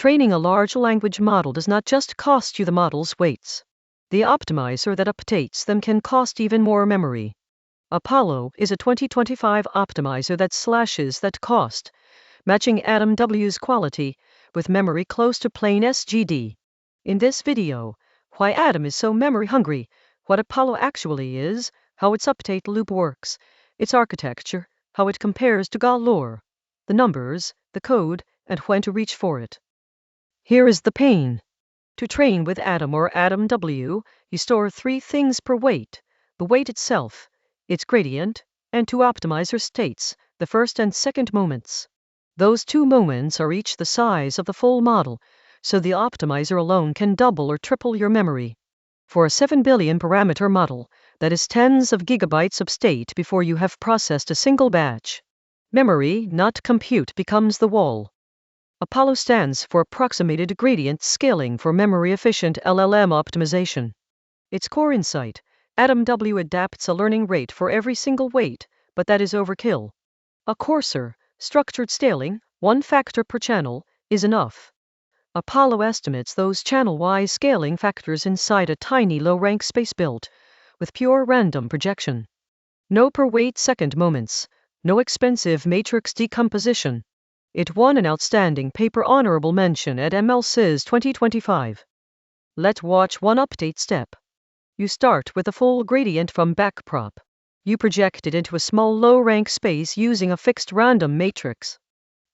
Training a large language model does not just cost you the model's weights. The optimizer that updates them can cost even more memory. Apollo is a 2025 optimizer that slashes that cost, matching AdamW's quality with memory close to plain SGD. In this video, why Adam is so memory hungry, what Apollo actually is, how its update loop works, its architecture, how it compares to GaLore, the numbers, the code, and when to reach for it. Here is the pain. To train with Adam or AdamW, you store 3 things per weight: the weight itself, its gradient, and 2 optimizer states, the first and second moments. Those 2 moments are each the size of the full model, so the optimizer alone can double or triple your memory. For a 7 billion parameter model, that is tens of gigabytes of state before you have processed a single batch. Memory, not compute, becomes the wall. Apollo stands for Approximated Gradient Scaling for Memory-Efficient LLM Optimization. Its core insight: AdamW adapts a learning rate for every single weight, but that is overkill. A coarser, structured scaling, 1 factor per channel, is enough. Apollo estimates those channel-wise scaling factors inside a tiny low-rank space built with pure random projection. No per-weight second moments, no expensive matrix decomposition. It won an outstanding paper honorable mention at MLSIS 2025. Let's watch one update step. You start with a full gradient from backprop. You project it into a small low-rank space using a fixed random matrix.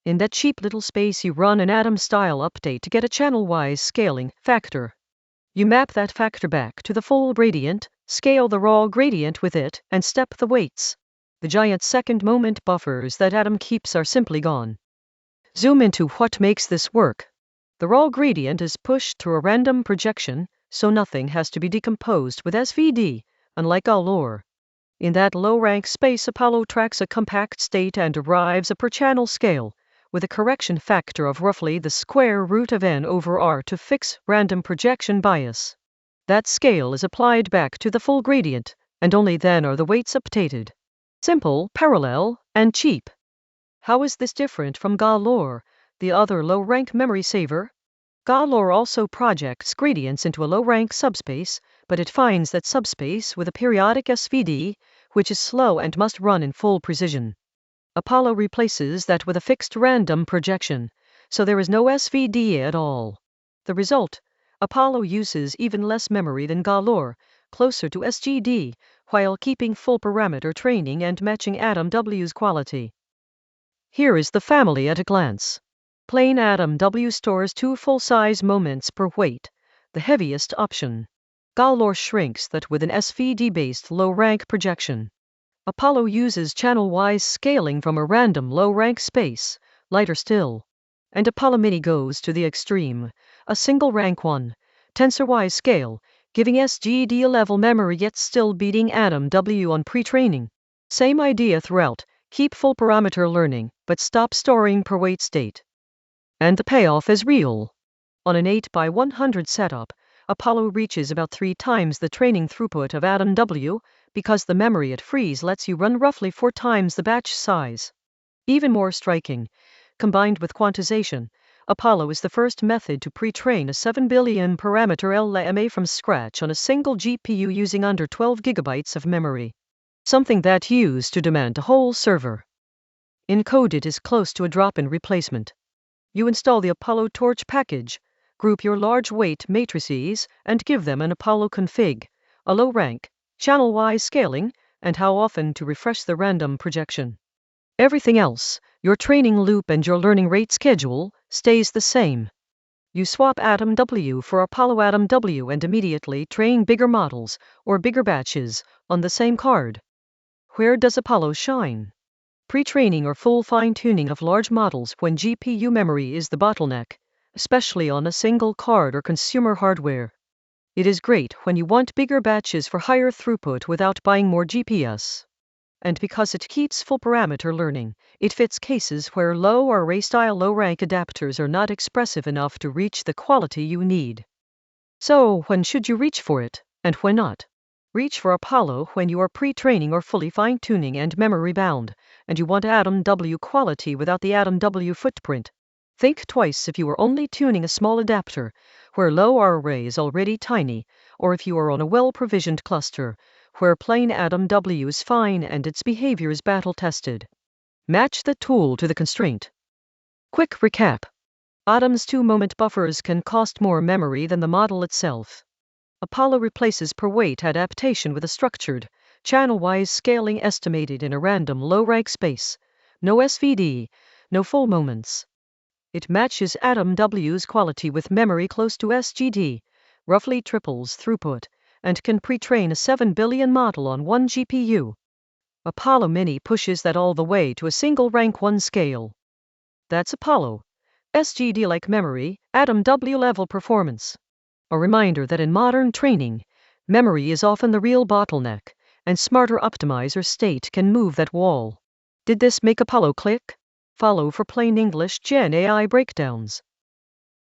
In that cheap little space you run an Adam-style update to get a channel-wise scaling factor. You map that factor back to the full gradient, scale the raw gradient with it, and step the weights. The giant second moment buffers that Adam keeps are simply gone. Zoom into what makes this work. The raw gradient is pushed through a random projection, so nothing has to be decomposed with SVD, unlike GaLore. In that low-rank space, Apollo tracks a compact state and derives a per-channel scale, with a correction factor of roughly the square root of n over r to fix random projection bias. That scale is applied back to the full gradient, and only then are the weights updated. Simple, parallel, and cheap. How is this different from GaLore, the other low-rank memory saver? GaLore also projects gradients into a low-rank subspace, but it finds that subspace with a periodic SVD, which is slow and must run in full precision. Apollo replaces that with a fixed random projection, so there is no SVD at all. The result: Apollo uses even less memory than GaLore, closer to SGD, while keeping full parameter training and matching AdamW's quality. Here is the family at a glance. Plain AdamW stores 2 full-size moments per weight, the heaviest option. GaLore shrinks that with an SVD-based low-rank projection. Apollo uses channel-wise scaling from a random low-rank space, lighter still. And Apollo Mini goes to the extreme, a single rank 1, tensor-wise scale, giving SGD-level memory yet still beating AdamW on pre-training. Same idea throughout: keep full parameter learning, but stop storing per weight state. And the payoff is real. On an 8 by 100 setup, Apollo reaches about 3 times the training throughput of AdamW, because the memory it frees lets you run roughly 4 times the batch size. Even more striking, combined with quantization, Apollo is the first method to pre-train a 7 billion parameter LLMA from scratch on a single GPU using under 12 gigabytes of memory. Something that used to demand a whole server. Encoded is close to a drop-in replacement. You install the Apollo Torch package, group your large weight matrices, and give them an Apollo config, a low rank, channel-wise scaling, and how often to refresh the random projection. Everything else, your training loop and your learning rate schedule, stays the same. You swap AdamW for Apollo AdamW and immediately train bigger models, or bigger batches, on the same card. Where does Apollo shine? Pre-training or full fine-tuning of large models when GPU memory is the bottleneck, especially on a single card or consumer hardware. It is great when you want bigger batches for higher throughput without buying more GPS. And because it keeps full parameter learning, it fits cases where low or array-style low-rank adapters are not expressive enough to reach the quality you need. So when should you reach for it, and when not? Reach for Apollo when you are pre-training or fully fine-tuning and memory-bound, and you want AdamW quality without the AdamW footprint. Think twice if you are only tuning a small adapter, where low R array is already tiny, or if you are on a well-provisioned cluster, where plain AdamW is fine and its behavior is battle-tested. Match the tool to the constraint. Quick recap. Adam's 2-moment buffers can cost more memory than the model itself. Apollo replaces per-weight adaptation with a structured, channel-wise scaling estimated in a random low-rank space. No SVD, no full moments. It matches AdamW's quality with memory close to SGD, roughly triples throughput, and can pre-train a 7 billion model on one GPU. Apollo Mini pushes that all the way to a single rank 1 scale. That's Apollo. SGD-like memory, AdamW-level performance. A reminder that in modern training, memory is often the real bottleneck, and smarter optimizer state can move that wall. Did this make Apollo click? Follow for plain English Gen AI breakdowns.